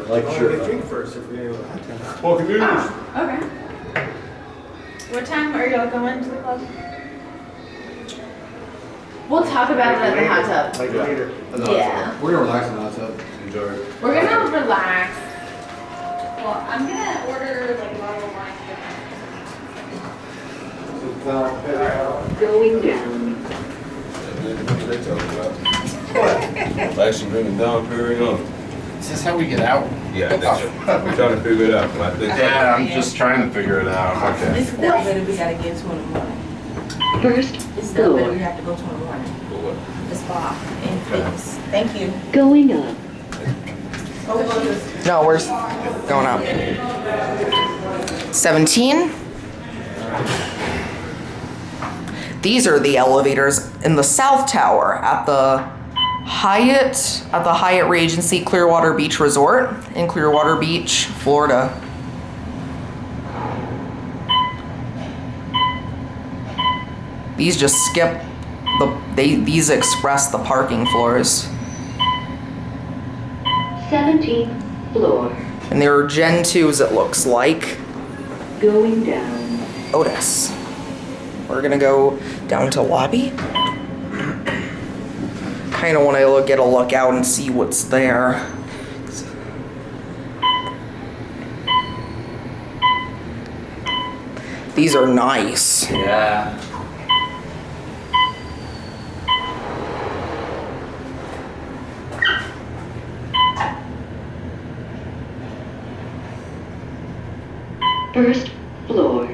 Like sure. Drink first if we have time. Welcome news. Okay. What time are y'all going to the club? We'll talk about it at the hot tub. Like later. Yeah. We're gonna relax in the hot tub. Enjoy it. We're gonna relax. Well, I'm gonna order like a bottle of wine. Going down. What they talking about? Actually bringing down, period on. Is this how we get out? Yeah, I think so. We're trying to figure it out. I think so. Yeah, I'm just trying to figure it out. Okay. This is the elevator we gotta get to in the morning. First This is the elevator we floor. have to go to in the morning. For what? The spa and fitness. Thank you. Going up. No, we're going up. 17. These are the elevators in the South Tower at the Hyatt Regency Clearwater Beach Resort in Clearwater Beach, Florida. These just skip these express the parking floors. 17th floor. And there are Gen 2s, it looks like. Going down. Otis. We're gonna go down to lobby. Kind of want to get a look out and see what's there. These are nice. Yeah. First floor.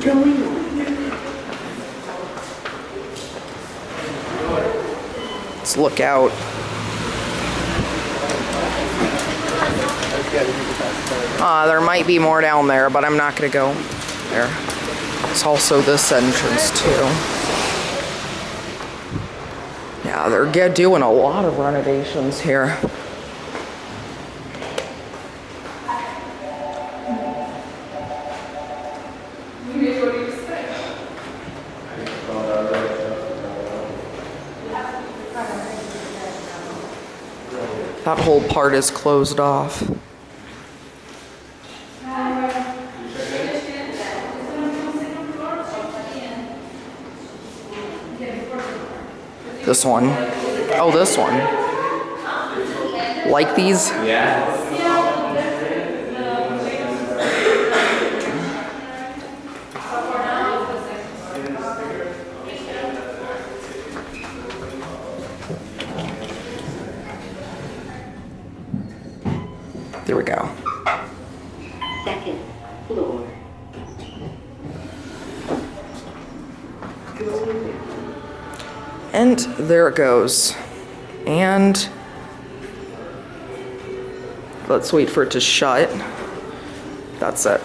Going up. Let's look out. There might be more down there, but I'm not gonna go there. There's also this entrance too. Yeah, they're doing a lot of renovations here. That whole part is closed off. This one. Oh, this one. Like these? Yeah. There we go. Second floor. And there it goes. And let's wait for it to shut. That's it.